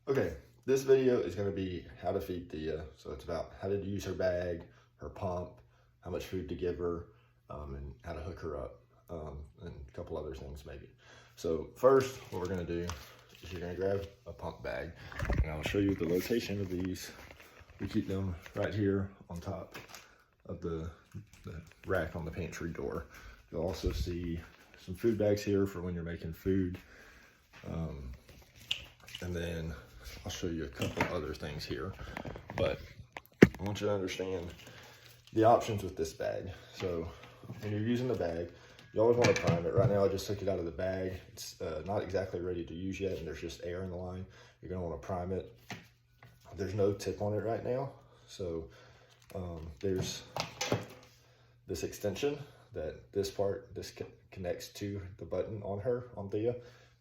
Okay, this video is going to be how to feed Thea. So it's about how to use her bag, her pump, how much food to give her, and how to hook her up, and a couple other things maybe. So first, what we're going to do is you're going to grab a pump bag, and I'll show you the location of these. We keep them right here on top of the rack on the pantry door. You'll also see some food bags here for when you're making food. And then I'll show you a couple other things here, but I want you to understand the options with this bag. So when you're using the bag, you always want to prime it. Right now I just took it out of the bag. It's not exactly ready to use yet, and there's just air in the line. You're going to want to prime it. There's no tip on it right now, so there's this extension that this connects to the button on Thea,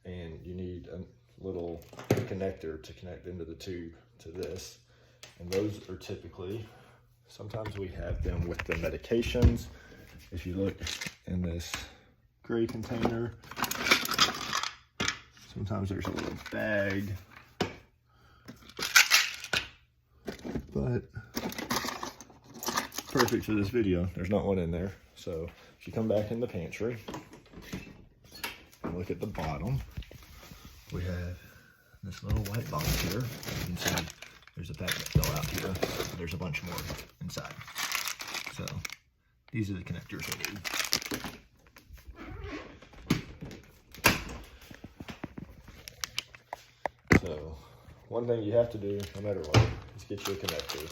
and you need a little connector to connect into the tube to this, and those are typically, sometimes we have them with the medications. If you look in this gray container, sometimes there's a little bag, but perfect for this video, there's not one in there. So if you come back in the pantry and look at the bottom, we have this little white box here. You can see there's a pack that fell out here. There's a bunch more inside. So these are the connectors we need. So one thing you have to do, no matter what, is get you a connector.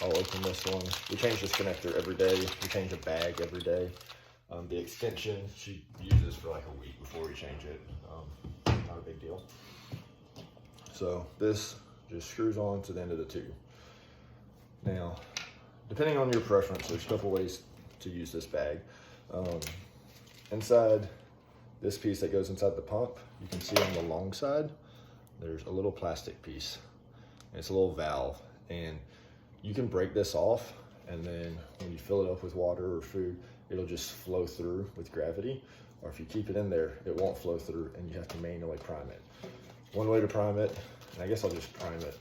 I'll open this one. We change this connector every day. We change a bag every day. The extension, she uses for like a week before we change it. Not a big deal. So this just screws on to the end of the tube. Now, depending on your preference, there's a couple ways to use this bag. Inside this piece that goes inside the pump, you can see on the long side, there's a little plastic piece. And it's a little valve, and you can break this off, and then when you fill it up with water or food, it'll just flow through with gravity. Or if you keep it in there, it won't flow through, and you have to manually prime it. One way to prime it, and I guess I'll just prime it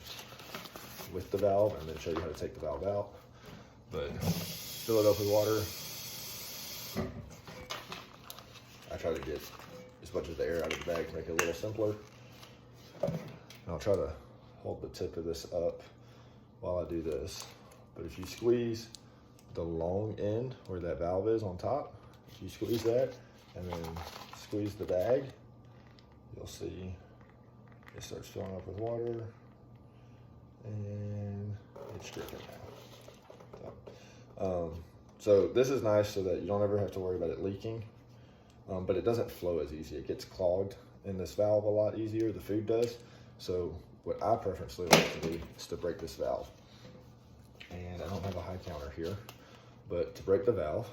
with the valve and then show you how to take the valve out. But fill it up with water. I try to get as much of the air out of the bag to make it a little simpler. And I'll try to hold the tip of this up while I do this. But if you squeeze the long end where that valve is on top, if you squeeze that and then squeeze the bag, you'll see it starts filling up with water, and it's dripping now. So this is nice so that you don't ever have to worry about it leaking, but it doesn't flow as easy. It gets clogged in this valve a lot easier, the food does. So what I preferentially like to do is to break this valve. And I don't have a high counter here, but to break the valve,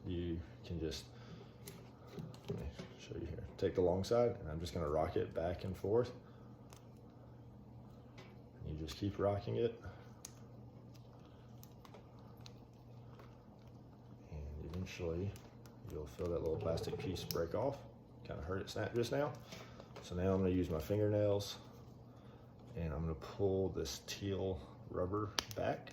you can just, let me show you here. Take the long side, and I'm just gonna rock it back and forth. You just keep rocking it. And eventually, you'll feel that little plastic piece break off. Kind of heard it snap just now. So now I'm gonna use my fingernails, and I'm gonna pull this teal rubber back.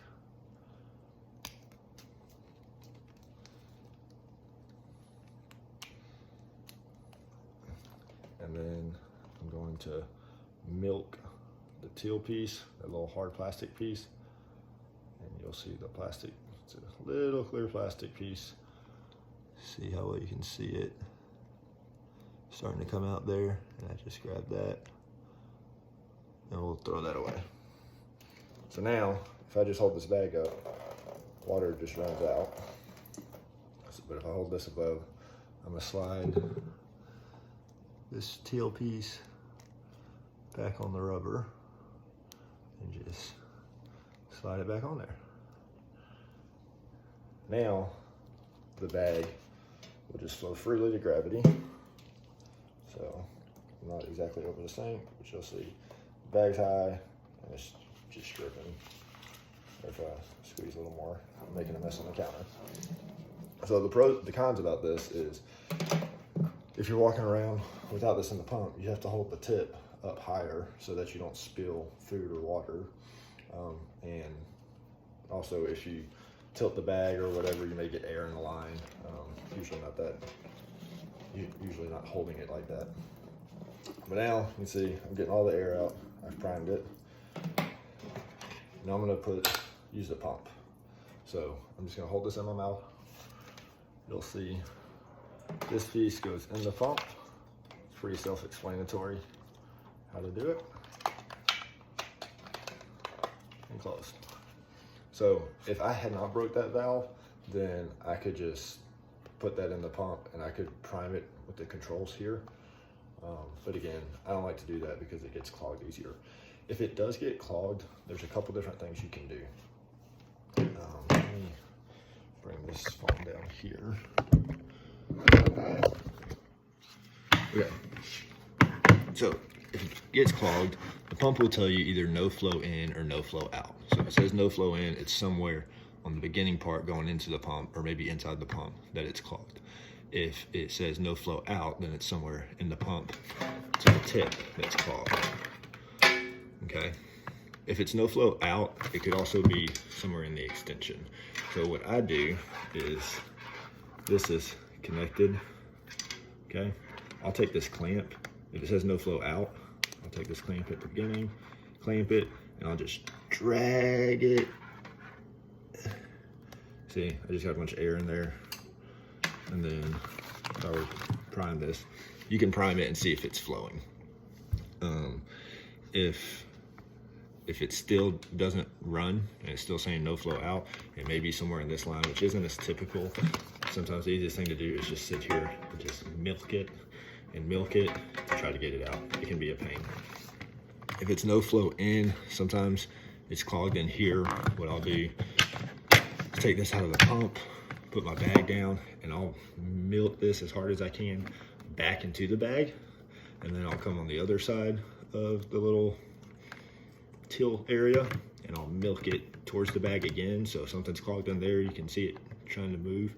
And then I'm going to milk the teal piece, that little hard plastic piece, and you'll see the plastic, it's a little clear plastic piece. See how well you can see it starting to come out there, and I just grabbed that, and we'll throw that away. So now, if I just hold this bag up, water just runs out. But if I hold this above, I'm gonna slide this teal piece back on the rubber and just slide it back on there. Now the bag will just flow freely to gravity. So not exactly over the sink, but you'll see the bag's high and it's just dripping. Or if I squeeze a little more, I'm making a mess on the counter. So the cons about this is if you're walking around without this in the pump, you have to hold the tip up higher so that you don't spill food or water. And also if you tilt the bag or whatever, you may get air in the line. Usually not holding it like that. But now you can see I'm getting all the air out. I've primed it. Now I'm gonna use the pump. So I'm just gonna hold this in my mouth. You'll see this piece goes in the pump. It's pretty self-explanatory how to do it. And closed. So if I had not broke that valve, then I could just put that in the pump and I could prime it with the controls here. But again, I don't like to do that because it gets clogged easier. If it does get clogged, there's a couple different things you can do. Let me bring this phone down here. Okay. So if it gets clogged, the pump will tell you either no flow in or no flow out. So if it says no flow in, it's somewhere on the beginning part going into the pump or maybe inside the pump that it's clogged. If it says no flow out, then it's somewhere in the pump to the tip that's clogged. Okay. If it's no flow out, it could also be somewhere in the extension. So what I do is, this is connected. Okay. I'll take this clamp. If it says no flow out, I'll take this clamp at the beginning, clamp it, and I'll just drag it. See, I just got a bunch of air in there. And then if I were to prime this, you can prime it and see if it's flowing. If it still doesn't run and it's still saying no flow out, it may be somewhere in this line, which isn't as typical. Sometimes the easiest thing to do is just sit here and just milk it to try to get it out. It can be a pain. If it's no flow in, sometimes it's clogged in here. What I'll do is take this out of the pump, put my bag down, and I'll milk this as hard as I can back into the bag. And then I'll come on the other side of the little till area and I'll milk it towards the bag again. So if something's clogged in there, you can see it trying to move.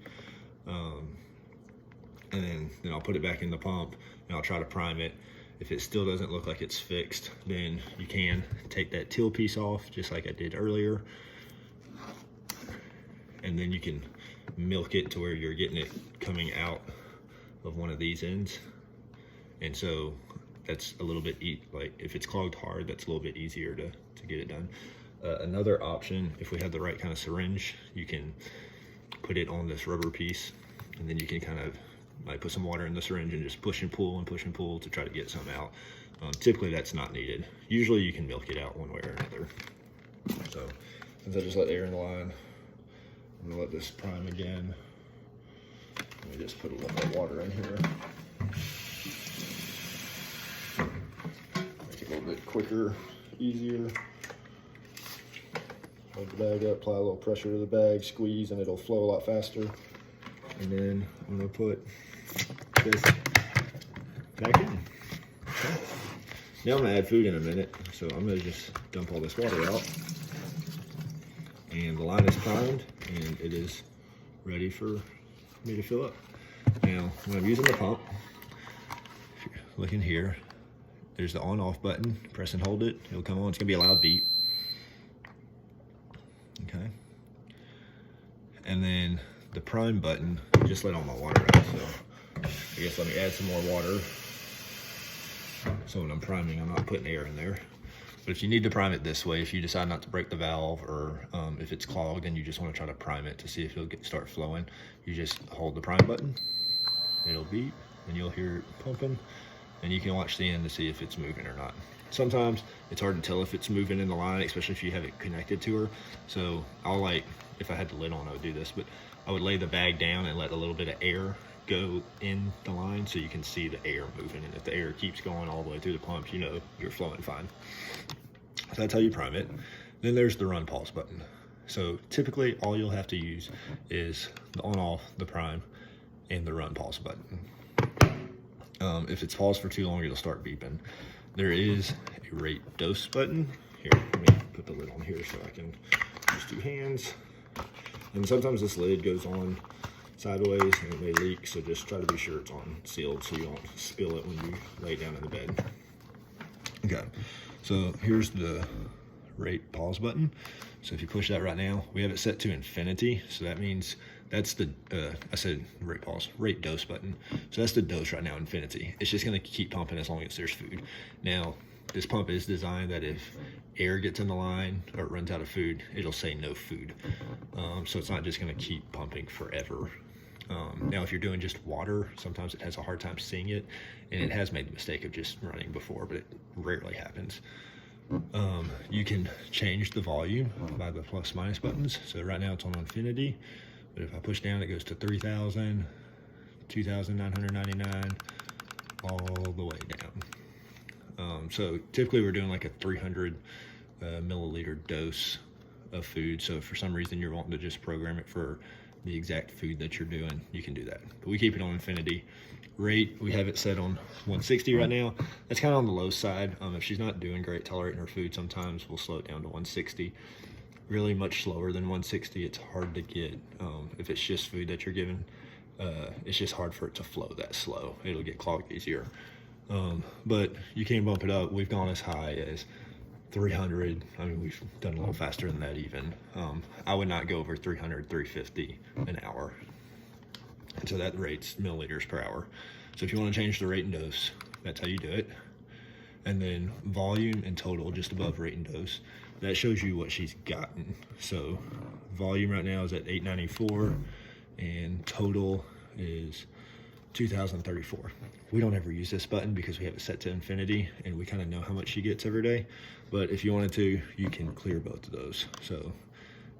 And then I'll put it back in the pump and I'll try to prime it. If it still doesn't look like it's fixed, then you can take that till piece off just like I did earlier. And then you can milk it to where you're getting it coming out of one of these ends. And so that's a little bit, like if it's clogged hard, that's a little bit easier to get it done. Another option, if we have the right kind of syringe, you can put it on this rubber piece and then you can kind of like put some water in the syringe and just push and pull to try to get some out. Typically that's not needed. Usually you can milk it out one way or another. So since I just let air in the line, I'm gonna let this prime again. Let me just put a little bit of water in here. Make it a little bit quicker, easier. Hold the bag up, apply a little pressure to the bag, squeeze, and it'll flow a lot faster. And then I'm gonna put this back in. Okay. Now I'm gonna add food in a minute, so I'm gonna just dump all this water out. And the line is primed, and it is ready for me to fill up. Now, when I'm using the pump, if you're looking here, there's the on-off button. Press and hold it, it'll come on. It's gonna be a loud beep. Okay. And then the prime button, just let all my water out, so I guess let me add some more water. So when I'm priming, I'm not putting air in there. But if you need to prime it this way, if you decide not to break the valve, or if it's clogged and you just want to try to prime it to see if it'll start flowing, you just hold the prime button, it'll beep, and you'll hear it pumping, and you can watch the end to see if it's moving or not. Sometimes it's hard to tell if it's moving in the line, especially if you have it connected to her. So I'll if I had the lid on, I would do this, but I would lay the bag down and let a little bit of air go in the line so you can see the air moving. And if the air keeps going all the way through the pump, you know you're flowing fine. So that's how you prime it. Then there's the run pause button. So typically all you'll have to use is the on off, the prime, and the run pause button. If it's paused for too long, it'll start beeping. There is a rate dose button. Here, let me put the lid on here so I can use two hands. And sometimes this lid goes on sideways and it may leak, so just try to be sure it's on sealed so you don't spill it when you lay down in the bed. Okay, so here's the rate pause button. So if you push that right now, we have it set to infinity. So that means that's the, I said rate pause, rate dose button. So that's the dose right now, infinity. It's just gonna keep pumping as long as there's food. Now, this pump is designed that if air gets in the line or it runs out of food, it'll say no food. So it's not just gonna keep pumping forever. Now, if you're doing just water, sometimes it has a hard time seeing it, and it has made the mistake of just running before, but it rarely happens. You can change the volume by the plus minus buttons. So right now it's on infinity, but if I push down, it goes to 3,000, 2,999, all the way down. So typically we're doing like a 300 milliliter dose of food. So if for some reason you're wanting to just program it for the exact food that you're doing, you can do that. But we keep it on infinity. Rate, we have it set on 160 right now. That's kind of on the low side. If she's not doing great tolerating her food, sometimes we'll slow it down to 160. Really much slower than 160, it's hard to get. If it's just food that you're giving, it's just hard for it to flow that slow. It'll get clogged easier. But you can bump it up. We've gone as high as 300. I mean, we've done a little faster than that even. I would not go over 300, 350 an hour. And so that rate's milliliters per hour. So if you want to change the rate and dose, that's how you do it. And then volume and total just above rate and dose, that shows you what she's gotten. So volume right now is at 894 and total is 2,034. We don't ever use this button because we have it set to infinity and we kind of know how much she gets every day. But if you wanted to, you can clear both of those. So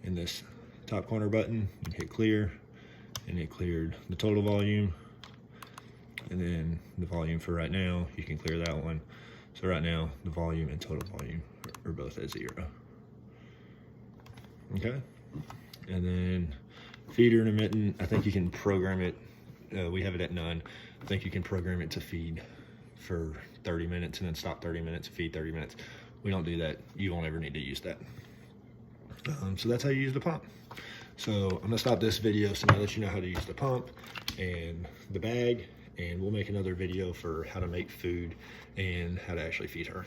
in this top corner button, you hit clear, and it cleared the total volume. And then the volume for right now, you can clear that one. So right now, the volume and total volume are both at 0. Okay. And then feeder intermittent, I think you can program it. We have it at none. I think you can program it to feed for 30 minutes and then stop 30 minutes, feed 30 minutes. We don't do that. You won't ever need to use that. So that's how you use the pump. So I'm gonna stop this video so now that you know how to use the pump and the bag, and we'll make another video for how to make food and how to actually feed her.